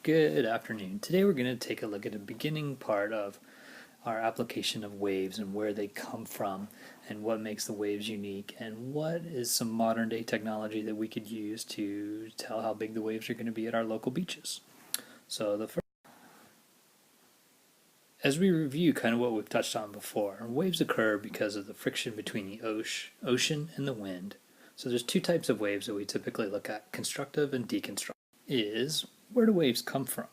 Good afternoon. Today we're going to take a look at the beginning part of our application of waves and where they come from and what makes the waves unique and what is some modern day technology that we could use to tell how big the waves are going to be at our local beaches. So as we review kind of what we've touched on before, waves occur because of the friction between the ocean and the wind. So there's two types of waves that we typically look at, constructive and deconstructive. Where do waves come from?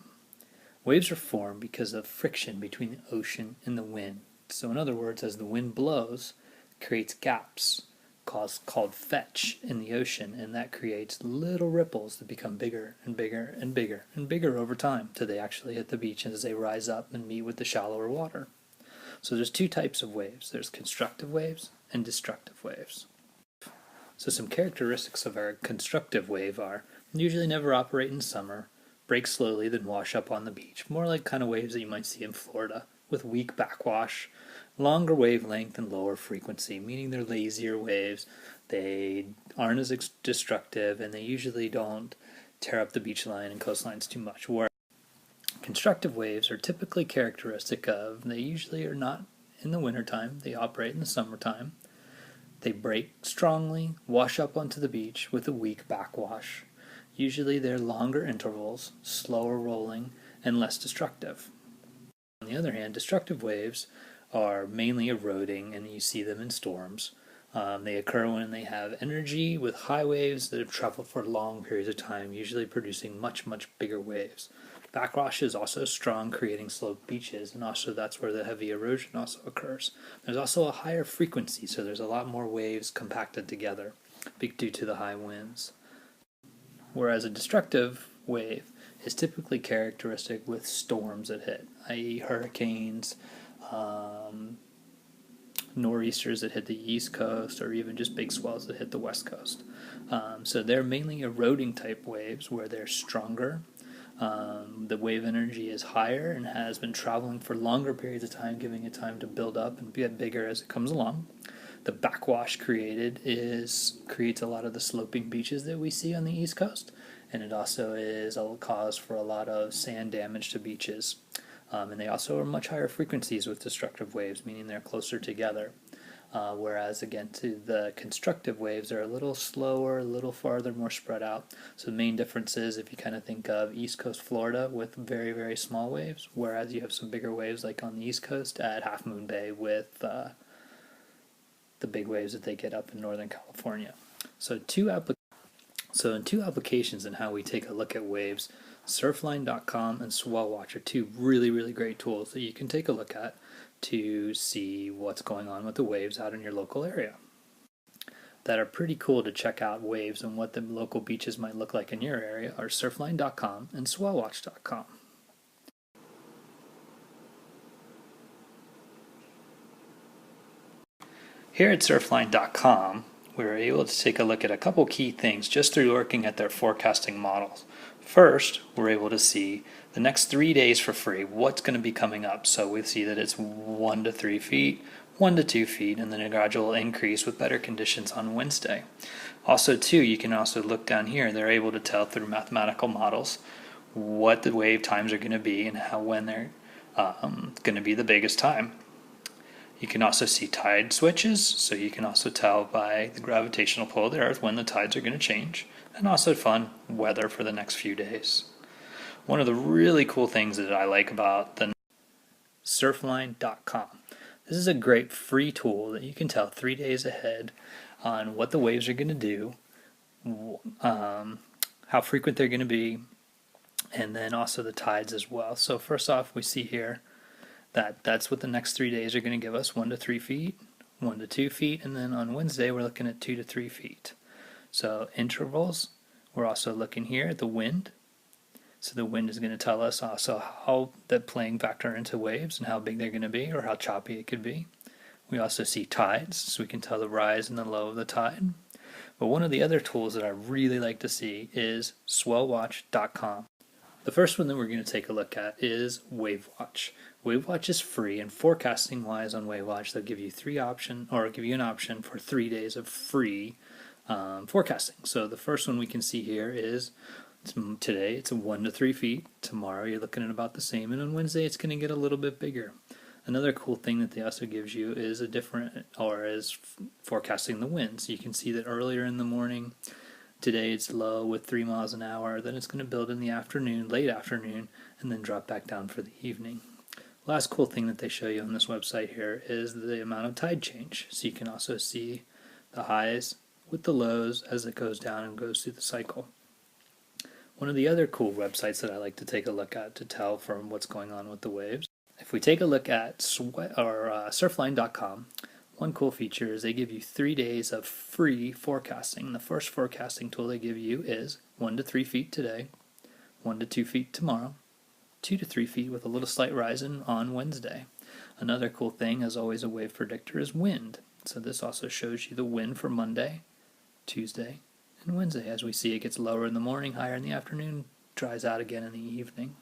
Waves are formed because of friction between the ocean and the wind. So in other words, as the wind blows, it creates gaps called fetch in the ocean, and that creates little ripples that become bigger and bigger and bigger and bigger over time till they actually hit the beach as they rise up and meet with the shallower water. So there's two types of waves. There's constructive waves and destructive waves. So some characteristics of our constructive wave are usually never operate in summer, break slowly, then wash up on the beach. More like kind of waves that you might see in Florida, with weak backwash, longer wavelength, and lower frequency, meaning they're lazier waves. They aren't as destructive, and they usually don't tear up the beach line and coastlines too much. Where constructive waves are typically characteristic of, they usually are not in the wintertime, they operate in the summertime. They break strongly, wash up onto the beach with a weak backwash. Usually they're longer intervals, slower rolling, and less destructive. On the other hand, destructive waves are mainly eroding, and you see them in storms. They occur when they have energy with high waves that have traveled for long periods of time, usually producing much, much bigger waves. Backwash is also strong, creating sloped beaches, and also that's where the heavy erosion also occurs. There's also a higher frequency, so there's a lot more waves compacted together due to the high winds. Whereas a destructive wave is typically characteristic with storms that hit, i.e. hurricanes, nor'easters that hit the east coast, or even just big swells that hit the west coast. So they're mainly eroding type waves where they're stronger. The wave energy is higher and has been traveling for longer periods of time, giving it time to build up and get bigger as it comes along. The backwash creates a lot of the sloping beaches that we see on the East Coast, and it also is a cause for a lot of sand damage to beaches. And they also are much higher frequencies with destructive waves, meaning they're closer together. Whereas again, to the constructive waves are a little slower, a little farther, more spread out. So the main difference is if you kind of think of East Coast Florida with very, very small waves, whereas you have some bigger waves like on the East Coast at Half Moon Bay with the big waves that they get up in Northern California. So in two applications in how we take a look at waves, Surfline.com and SwellWatch are two really, really great tools that you can take a look at to see what's going on with the waves out in your local area. That are pretty cool to check out waves and what the local beaches might look like in your area are Surfline.com and SwellWatch.com. Here at Surfline.com, we were able to take a look at a couple key things just through looking at their forecasting models. First, we're able to see the next 3 days for free, what's going to be coming up. So we see that it's 1 to 3 feet, 1 to 2 feet, and then a gradual increase with better conditions on Wednesday. Also, too, you can also look down here. They're able to tell through mathematical models what the wave times are going to be and when they're going to be the biggest time. You can also see tide switches, so you can also tell by the gravitational pull of the Earth when the tides are going to change, and also fun weather for the next few days. One of the really cool things that I like about the Surfline.com. This is a great free tool that you can tell 3 days ahead on what the waves are going to do, how frequent they're going to be, and then also the tides as well. So first off, we see here that's what the next 3 days are going to give us, 1 to 3 feet, 1 to 2 feet, and then on Wednesday we're looking at 2 to 3 feet. So intervals, we're also looking here at the wind. So the wind is going to tell us also how the playing factor into waves and how big they're going to be or how choppy it could be. We also see tides, so we can tell the rise and the low of the tide. But one of the other tools that I really like to see is swellwatch.com. The first one that we're going to take a look at is WaveWatch. WaveWatch is free, and forecasting wise on WaveWatch, they'll give you an option for 3 days of free forecasting. So the first one we can see here is Today it's 1 to 3 feet. Tomorrow you're looking at about the same, and on Wednesday it's going to get a little bit bigger. Another cool thing that they also gives you is forecasting the winds. You can see that earlier in the morning, today it's low with 3 miles an hour. Then it's going to build in the afternoon, late afternoon, and then drop back down for the evening. Last cool thing that they show you on this website here is the amount of tide change. So you can also see the highs with the lows as it goes down and goes through the cycle. One of the other cool websites that I like to take a look at to tell from what's going on with the waves. If we take a look at surfline.com, one cool feature is they give you 3 days of free forecasting. The first forecasting tool they give you is 1 to 3 feet today, 1 to 2 feet tomorrow, 2 to 3 feet with a little slight rise on Wednesday. Another cool thing, as always, a wave predictor is wind. So this also shows you the wind for Monday, Tuesday, and Wednesday. As we see, it gets lower in the morning, higher in the afternoon, dries out again in the evening.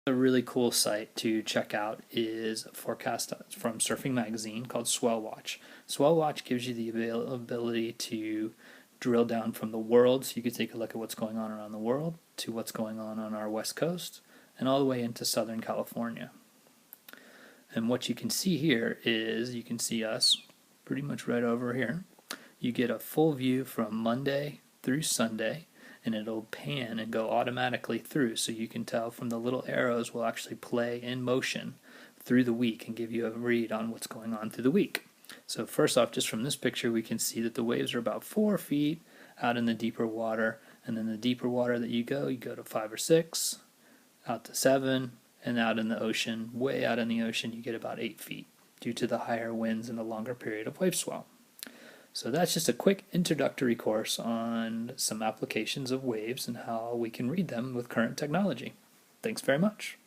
A really cool site to check out is a forecast from Surfing Magazine called Swell Watch. Swell Watch gives you the ability to drill down from the world, so you can take a look at what's going on around the world, to what's going on our west coast, and all the way into Southern California. And what you can see here is, you can see us pretty much right over here. You get a full view from Monday through Sunday, and it'll pan and go automatically through, so you can tell from the little arrows will actually play in motion through the week and give you a read on what's going on through the week. So first off, just from this picture, we can see that the waves are about 4 feet out in the deeper water, and then the deeper water that you go to 5 or 6, out to 7, and out in the ocean, way out in the ocean, you get about 8 feet due to the higher winds and the longer period of wave swell. So that's just a quick introductory course on some applications of waves and how we can read them with current technology. Thanks very much.